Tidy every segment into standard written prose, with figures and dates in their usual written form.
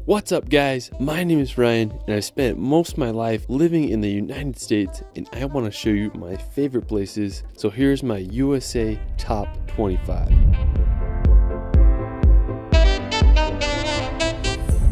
What's up guys, my name is Ryan and I spent most of my life living in the United States and I want to show you my favorite places. So here's my USA top 25.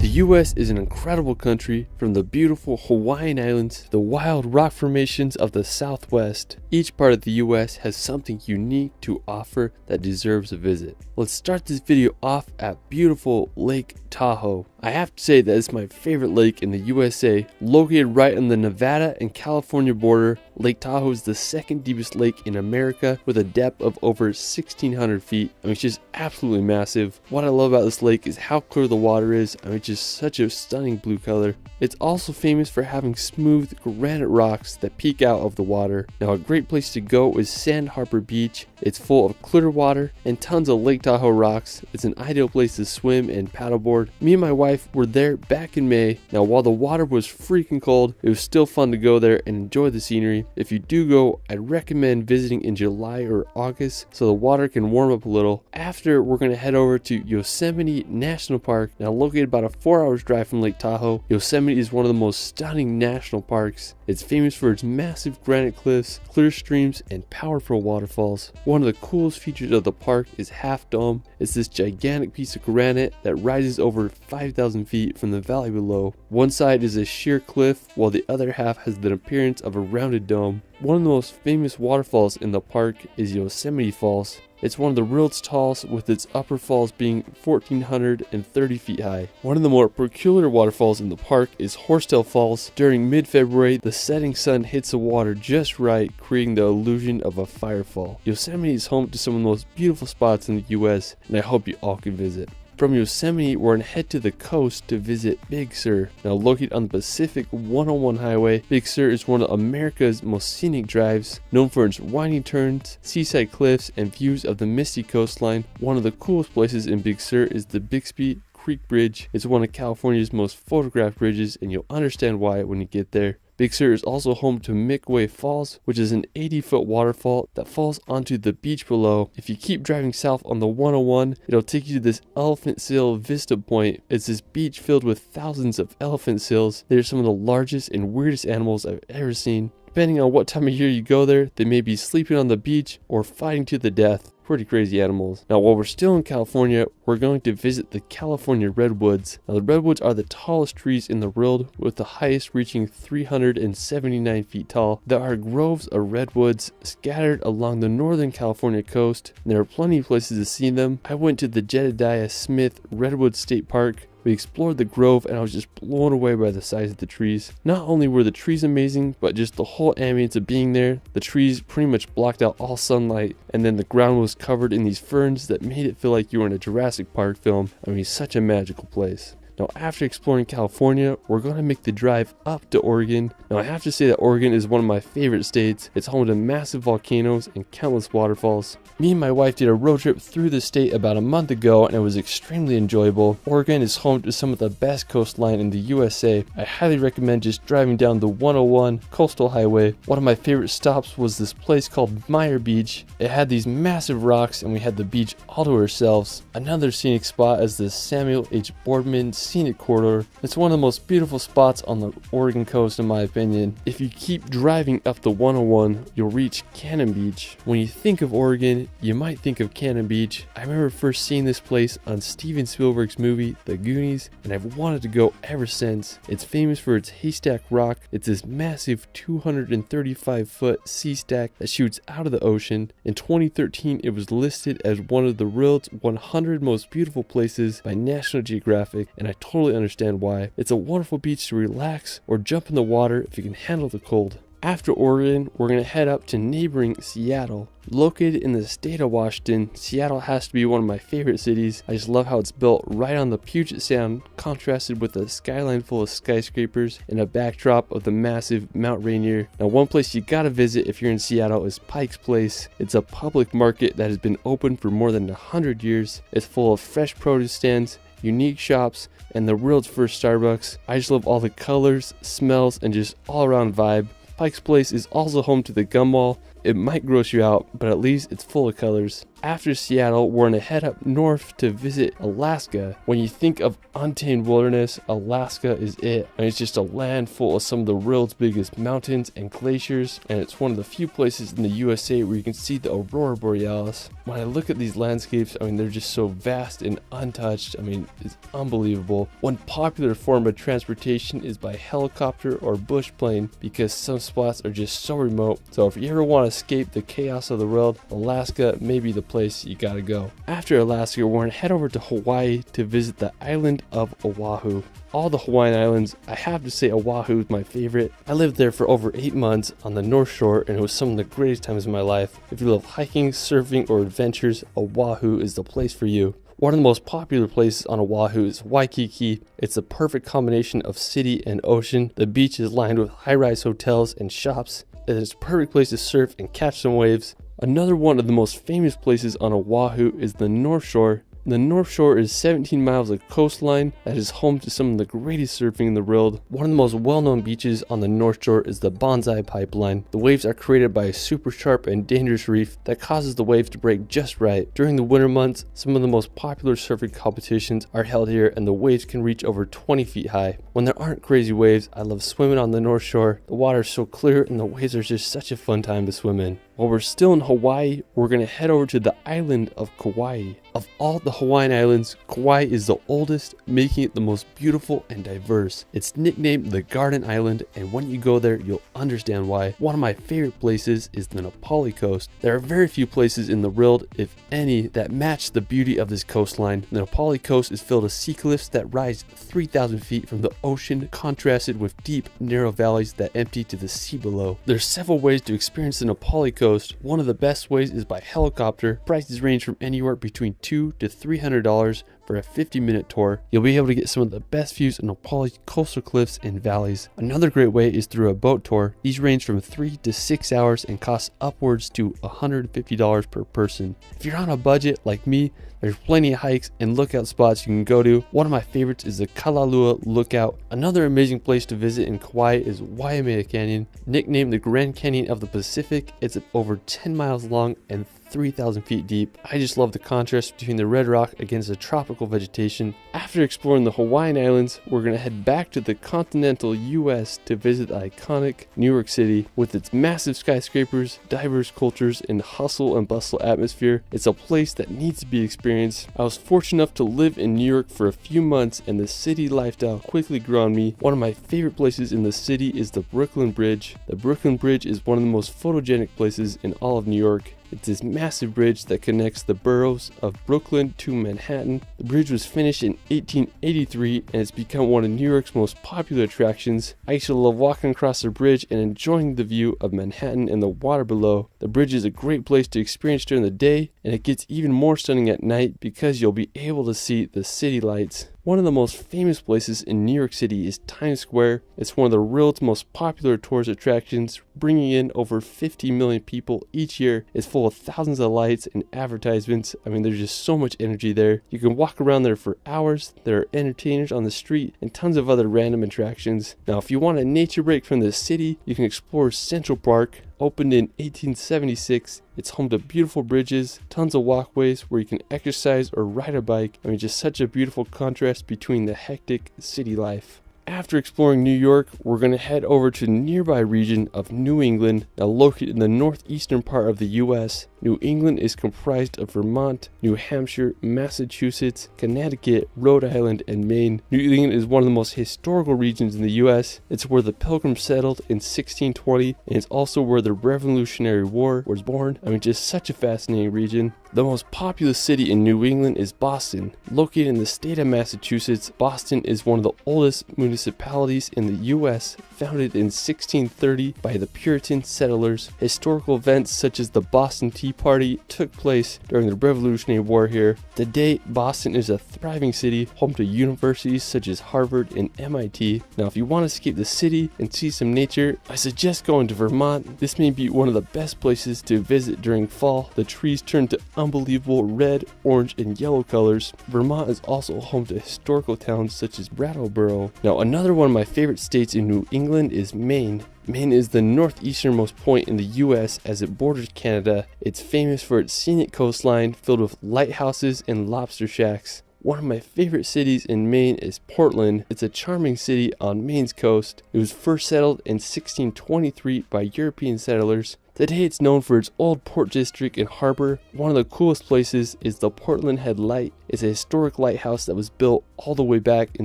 The US is an incredible country, from the beautiful Hawaiian Islands to the wild rock formations of the Southwest. Each part of the US has something unique to offer that deserves a visit. Let's start this video off at beautiful Lake Tahoe. I have to say that it's my favorite lake in the USA. Located right on the Nevada and California border, Lake Tahoe is the second deepest lake in America with a depth of over 1,600 feet. I mean, it's just absolutely massive. What I love about this lake is how clear the water is. I mean, it's just such a stunning blue color. It's also famous for having smooth granite rocks that peek out of the water. Now, a great place to go is Sand Harbor Beach. It's full of clear water and tons of Lake Tahoe rocks. It's an ideal place to swim and paddleboard. Me and my wife were there back in May. Now, while the water was freaking cold, it was still fun to go there and enjoy the scenery. If you do go, I'd recommend visiting in July or August so the water can warm up a little. After, we're going to head over to Yosemite National Park. Now, located about a 4-hour drive from Lake Tahoe, Yosemite is one of the most stunning national parks. It's famous for its massive granite cliffs, clear streams, and powerful waterfalls. One of the coolest features of the park is Half Dome. It's this gigantic piece of granite that rises over 5,000 feet from the valley below. One side is a sheer cliff, while the other half has the appearance of a rounded dome. One of the most famous waterfalls in the park is Yosemite Falls. It's one of the world's tallest, with its upper falls being 1,430 feet high. One of the more peculiar waterfalls in the park is Horsetail Falls. During mid-February, the setting sun hits the water just right, creating the illusion of a firefall. Yosemite is home to some of the most beautiful spots in the US, and I hope you all can visit. From Yosemite, we're going to head to the coast to visit Big Sur. Now, located on the Pacific 101 Highway, Big Sur is one of America's most scenic drives, known for its winding turns, seaside cliffs, and views of the misty coastline. One of the coolest places in Big Sur is the Bixby Creek Bridge. It's one of California's most photographed bridges, and you'll understand why when you get there. Big Sur is also home to Midway Falls, which is an 80-foot waterfall that falls onto the beach below. If you keep driving south on the 101, it'll take you to this elephant seal vista point. It's this beach filled with thousands of elephant seals. They're some of the largest and weirdest animals I've ever seen. Depending on what time of year you go there, they may be sleeping on the beach or fighting to the death. Pretty crazy animals. Now, while we're still in California, we're going to visit the California redwoods. Now, the redwoods are the tallest trees in the world, with the highest reaching 379 feet tall. There are groves of redwoods scattered along the northern California coast, and there are plenty of places to see them. I went to the Jedediah Smith Redwood State Park. We explored the grove and I was just blown away by the size of the trees. Not only were the trees amazing, but just the whole ambience of being there. The trees pretty much blocked out all sunlight, and then the ground was covered in these ferns that made it feel like you were in a Jurassic Park film. I mean, such a magical place. Now, after exploring California, we're going to make the drive up to Oregon. Now, I have to say that Oregon is one of my favorite states. It's home to massive volcanoes and countless waterfalls. Me and my wife did a road trip through the state about a month ago, and it was extremely enjoyable. Oregon is home to some of the best coastline in the USA. I highly recommend just driving down the 101 Coastal Highway. One of my favorite stops was this place called Meyer Beach. It had these massive rocks, and we had the beach all to ourselves. Another scenic spot is the Samuel H. Boardman Scenic Corridor. It's one of the most beautiful spots on the Oregon coast, in my opinion. If you keep driving up the 101, you'll reach Cannon Beach. When you think of Oregon, you might think of Cannon Beach. I remember first seeing this place on Steven Spielberg's movie The Goonies, and I've wanted to go ever since. It's famous for its haystack rock. It's this massive 235-foot sea stack that shoots out of the ocean. In 2013, it was listed as one of the world's 100 most beautiful places by National Geographic, and I totally understand why. It's a wonderful beach to relax or jump in the water if you can handle the cold. After Oregon, we're going to head up to neighboring Seattle. Located in the state of Washington, Seattle has to be one of my favorite cities. I just love how it's built right on the Puget Sound, contrasted with a skyline full of skyscrapers and a backdrop of the massive Mount Rainier. Now, one place you gotta visit if you're in Seattle is Pike's Place. It's a public market that has been open for more than 100 years. It's full of fresh produce stands, unique shops, and the world's first Starbucks. I just love all the colors, smells, and just all around vibe. Pike's Place is also home to the Gum Mall, it might gross you out, but at least it's full of colors. After Seattle, we're gonna head up north to visit Alaska. When you think of untamed wilderness, Alaska is it. And it's just a land full of some of the world's biggest mountains and glaciers, and it's one of the few places in the USA where you can see the aurora borealis. When I look at these landscapes, I mean, they're just so vast and untouched. I mean, it's unbelievable. One popular form of transportation is by helicopter or bush plane because some spots are just so remote. So if you ever want to escape the chaos of the world, Alaska may be the place you gotta go. After Alaska, we're gonna head over to Hawaii to visit the island of Oahu. All the Hawaiian Islands, I have to say Oahu is my favorite. I lived there for over 8 months on the North Shore, and it was some of the greatest times of my life. If you love hiking, surfing, or adventures, Oahu is the place for you. One of the most popular places on Oahu is Waikiki. It's a perfect combination of city and ocean. The beach is lined with high-rise hotels and shops. It is a perfect place to surf and catch some waves. Another one of the most famous places on Oahu is the North Shore. The North Shore is 17 miles of coastline that is home to some of the greatest surfing in the world. One of the most well-known beaches on the North Shore is the Bonsai Pipeline. The waves are created by a super sharp and dangerous reef that causes the waves to break just right. During the winter months, some of the most popular surfing competitions are held here, and the waves can reach over 20 feet high. When there aren't crazy waves, I love swimming on the North Shore. The water is so clear and the waves are just such a fun time to swim in. While we're still in Hawaii, we're going to head over to the island of Kauai. Of all the Hawaiian Islands, Kauai is the oldest, making it the most beautiful and diverse. It's nicknamed the Garden Island, and when you go there, you'll understand why. One of my favorite places is the Na Pali coast. There are very few places in the world, if any, that match the beauty of this coastline. The Na Pali coast is filled with sea cliffs that rise 3,000 feet from the ocean, contrasted with deep, narrow valleys that empty to the sea below. There's several ways to experience the Na Pali coast. One of the best ways is by helicopter. Prices range from anywhere between $200 to $300 for a 50-minute tour. You'll be able to get some of the best views of Na Pali coastal cliffs and valleys. Another great way is through a boat tour. These range from 3 to 6 hours and cost upwards to $150 per person. If you're on a budget like me, there's plenty of hikes and lookout spots you can go to. One of my favorites is the Kalalua Lookout. Another amazing place to visit in Kauai is Waimea Canyon. Nicknamed the Grand Canyon of the Pacific, it's over 10 miles long and 3,000 feet deep. I just love the contrast between the red rock against the tropical vegetation. After exploring the Hawaiian Islands, we're going to head back to the continental US to visit the iconic New York City. With its massive skyscrapers, diverse cultures, and hustle and bustle atmosphere, it's a place that needs to be experienced. I was fortunate enough to live in New York for a few months, and the city lifestyle quickly grew on me. One of my favorite places in the city is the Brooklyn Bridge. The Brooklyn Bridge is one of the most photogenic places in all of New York. It's this massive bridge that connects the boroughs of Brooklyn to Manhattan. The bridge was finished in 1883 and it's become one of New York's most popular attractions. I used to love walking across the bridge and enjoying the view of Manhattan and the water below. The bridge is a great place to experience during the day, and it gets even more stunning at night because you'll be able to see the city lights. One of the most famous places in New York City is Times Square. It's one of the world's most popular tourist attractions, bringing in over 50 million people each year. It's full of thousands of lights and advertisements. I mean, there's just so much energy there. You can walk around there for hours. There are entertainers on the street and tons of other random attractions. Now, if you want a nature break from the city, you can explore Central Park. Opened in 1876, it's home to beautiful bridges, tons of walkways where you can exercise or ride a bike. I mean, just such a beautiful contrast between the hectic city life. After exploring New York, we're going to head over to the nearby region of New England, now located in the northeastern part of the US. New England is comprised of Vermont, New Hampshire, Massachusetts, Connecticut, Rhode Island, and Maine. New England is one of the most historical regions in the US. It's where the Pilgrims settled in 1620, and it's also where the Revolutionary War was born. I mean, just such a fascinating region. The most populous city in New England is Boston. Located in the state of Massachusetts, Boston is one of the oldest municipalities in the U.S., founded in 1630 by the Puritan settlers. Historical events such as the Boston Tea Party took place during the Revolutionary War here. Today, Boston is a thriving city, home to universities such as Harvard and MIT. Now, if you want to escape the city and see some nature, I suggest going to Vermont. This may be one of the best places to visit during fall. The trees turn to unbelievable red, orange, and yellow colors. Vermont is also home to historical towns such as Brattleboro. Now, another one of my favorite states in New England England is Maine. Maine is the northeasternmost point in the US as it borders Canada. It's famous for its scenic coastline filled with lighthouses and lobster shacks. One of my favorite cities in Maine is Portland. It's a charming city on Maine's coast. It was first settled in 1623 by European settlers. Today it's known for its old port district and harbor. One of the coolest places is the Portland Head Light. It's a historic lighthouse that was built all the way back in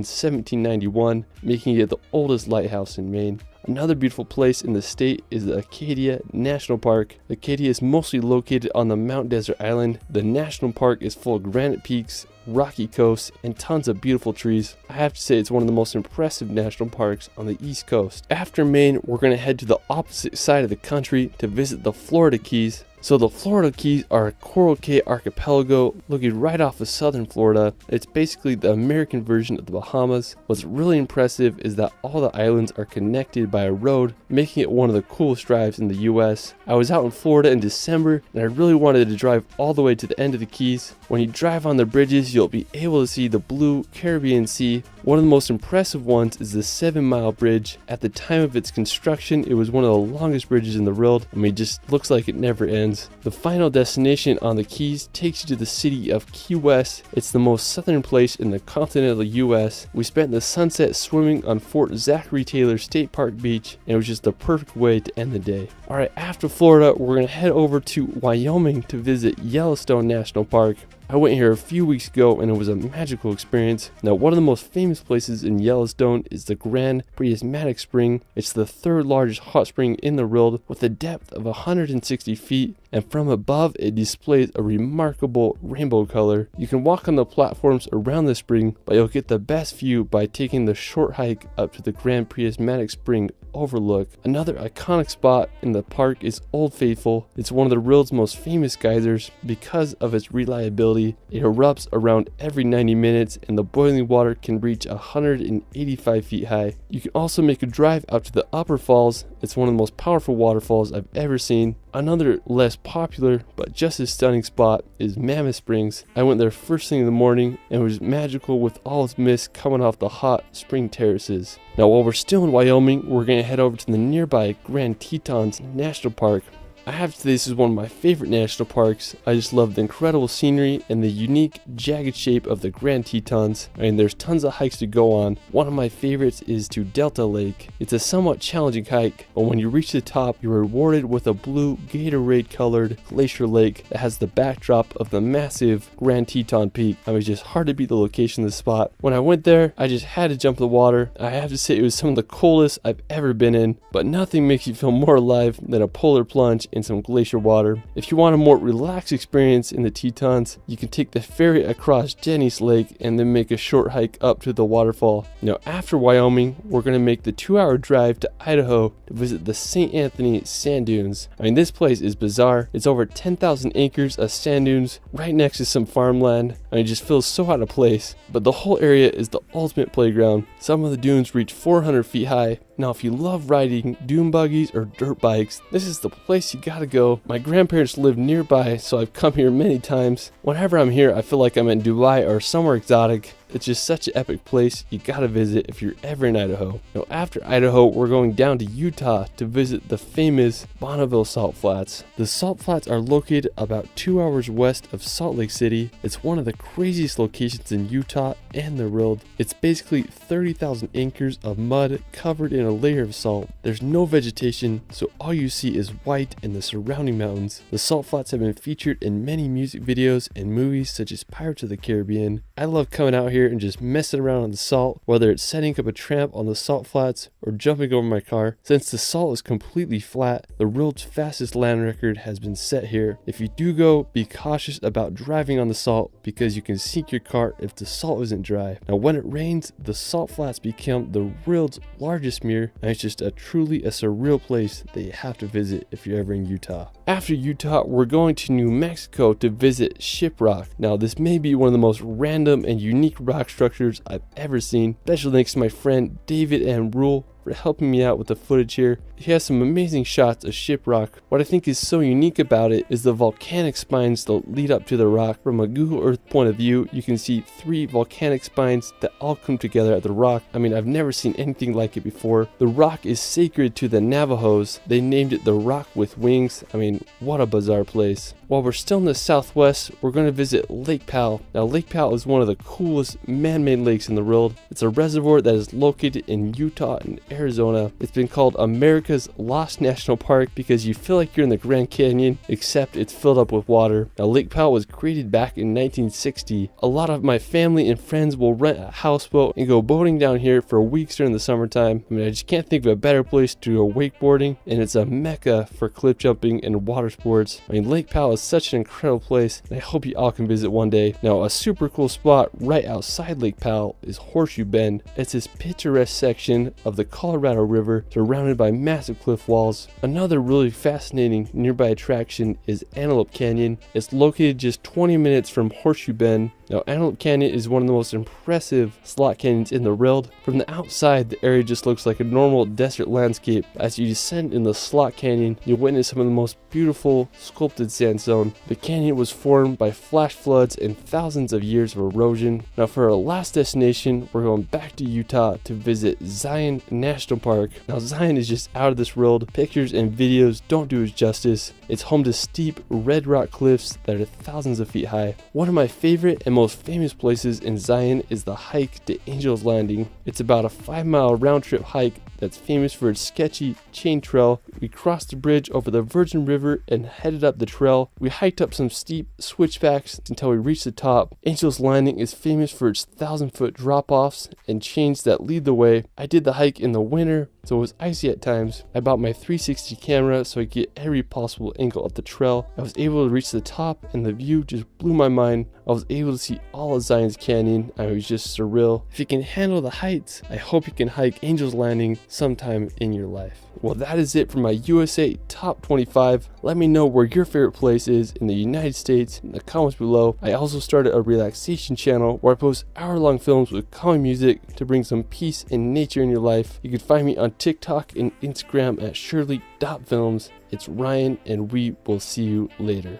1791, making it the oldest lighthouse in Maine. Another beautiful place in the state is the Acadia National Park. Acadia is mostly located on the Mount Desert Island. The national park is full of granite peaks, rocky coasts, and tons of beautiful trees. I have to say it's one of the most impressive national parks on the East Coast. After Maine, we're going to head to the opposite side of the country to visit the Florida Keys. So the Florida Keys are a Coral Cay archipelago located right off of southern Florida. It's basically the American version of the Bahamas. What's really impressive is that all the islands are connected by a road, making it one of the coolest drives in the US. I was out in Florida in December and I really wanted to drive all the way to the end of the Keys. When you drive on the bridges, you'll be able to see the blue Caribbean Sea. One of the most impressive ones is the 7-mile bridge. At the time of its construction, it was one of the longest bridges in the world. I mean, it just looks like it never ends. The final destination on the Keys takes you to the city of Key West. It's the most southern place in the continental US. We spent the sunset swimming on Fort Zachary Taylor State Park Beach, and it was just the perfect way to end the day. Alright, after Florida, we're going to head over to Wyoming to visit Yellowstone National Park. I went here a few weeks ago and it was a magical experience. Now, one of the most famous places in Yellowstone is the Grand Prismatic Spring. It's the third largest hot spring in the world with a depth of 160 feet, and from above it displays a remarkable rainbow color. You can walk on the platforms around the spring, but you'll get the best view by taking the short hike up to the Grand Prismatic Spring overlook. Another iconic spot in the park is Old Faithful. It's one of the world's most famous geysers because of its reliability. It erupts around every 90 minutes and the boiling water can reach 185 feet high. You can also make a drive out to the Upper Falls. It's one of the most powerful waterfalls I've ever seen. Another less popular but just as stunning spot is Mammoth Springs. I went there first thing in the morning and it was magical with all its mist coming off the hot spring terraces. Now, while we're still in Wyoming, we're going to head over to the nearby Grand Tetons National Park. I have to say this is one of my favorite national parks. I just love the incredible scenery and the unique jagged shape of the Grand Tetons. I mean, there's tons of hikes to go on. One of my favorites is to Delta Lake. It's a somewhat challenging hike, but when you reach the top, you're rewarded with a blue Gatorade colored glacier lake that has the backdrop of the massive Grand Teton Peak. I mean, it's just hard to beat the location of the spot. When I went there, I just had to jump in the water. I have to say it was some of the coolest I've ever been in, but nothing makes you feel more alive than a polar plunge in some glacier water. If you want a more relaxed experience in the Tetons, you can take the ferry across Jenny's Lake and then make a short hike up to the waterfall. Now, after Wyoming, we're going to make the 2-hour drive to Idaho to visit the St. Anthony Sand Dunes. I mean, this place is bizarre. It's over 10,000 acres of sand dunes right next to some farmland. I mean, it just feels so out of place. But the whole area is the ultimate playground. Some of the dunes reach 400 feet high. Now, if you love riding dune buggies or dirt bikes, this is the place you gotta go. My grandparents live nearby, so I've come here many times. Whenever I'm here, I feel like I'm in Dubai or somewhere exotic. It's just such an epic place you gotta visit if you're ever in Idaho. Now, after Idaho, we're going down to Utah to visit the famous Bonneville Salt Flats. The Salt Flats are located about 2 hours west of Salt Lake City. It's one of the craziest locations in Utah and the world. It's basically 30,000 acres of mud covered in a layer of salt. There's no vegetation, so all you see is white and the surrounding mountains. The Salt Flats have been featured in many music videos and movies such as Pirates of the Caribbean. I love coming out here and just messing around on the salt, whether it's setting up a tramp on the salt flats or jumping over my car. Since the salt is completely flat, the world's fastest land record has been set here. If you do go, be cautious about driving on the salt because you can sink your car if the salt isn't dry. Now, when it rains, the salt flats become the world's largest mirror, and it's just truly a surreal place that you have to visit if you're ever in Utah. After Utah, we're going to New Mexico to visit Shiprock. Now, this may be one of the most random and unique rock structures I've ever seen. Special thanks to my friend David and Rule. for helping me out with the footage here. He has some amazing shots of shiprock. What I think is so unique about it is the volcanic spines that lead up to the rock. From a Google Earth point of view, you can see 3 volcanic spines that all come together at the rock. I mean, I've never seen anything like it before. The rock is sacred to the Navajos. They named it the Rock with Wings. I mean, what a bizarre place. While we're still in the southwest, we're going to visit Lake Powell. Now, Lake Powell is one of the coolest man-made lakes in the world. It's a reservoir that is located in Utah and Arizona. It's been called America's Lost National Park because you feel like you're in the Grand Canyon, except it's filled up with water. Now, Lake Powell was created back in 1960. A lot of my family and friends will rent a houseboat and go boating down here for weeks during the summertime. I mean, I just can't think of a better place to go wakeboarding, and it's a mecca for cliff jumping and water sports. I mean, Lake Powell is such an incredible place, and I hope you all can visit one day. Now, a super cool spot right outside Lake Powell is Horseshoe Bend. It's this picturesque section of the Colorado River surrounded by massive cliff walls. Another really fascinating nearby attraction is Antelope Canyon. It's located just 20 minutes from Horseshoe Bend. Now, Antelope Canyon is one of the most impressive slot canyons in the world. From the outside, the area just looks like a normal desert landscape. As you descend in the slot canyon, you'll witness some of the most beautiful sculpted sandstone. The canyon was formed by flash floods and thousands of years of erosion. Now, for our last destination, we're going back to Utah to visit Zion National Park. Now, Zion is just out of this world. Pictures and videos don't do it justice. It's home to steep red rock cliffs that are thousands of feet high. One of my favorite and most famous places in Zion is the hike to Angel's Landing. It's about a 5-mile round-trip hike that's famous for its sketchy chain trail. We crossed the bridge over the Virgin River and headed up the trail. We hiked up some steep switchbacks until we reached the top. Angel's Landing is famous for its 1,000-foot drop-offs and chains that lead the way. I did the hike in the winter, so it was icy at times. I bought my 360 camera so I could get every possible angle of the trail. I was able to reach the top and the view just blew my mind. I was able to see all of Zion's Canyon. I was just surreal. If you can handle the heights, I hope you can hike Angel's Landing sometime in your life. Well, that is it for my USA Top 25. Let me know where your favorite place is in the United States in the comments below. I also started a relaxation channel where I post hour-long films with calming music to bring some peace and nature in your life. You can find me on TikTok and Instagram at shirley.films. It's Ryan, and we will see you later.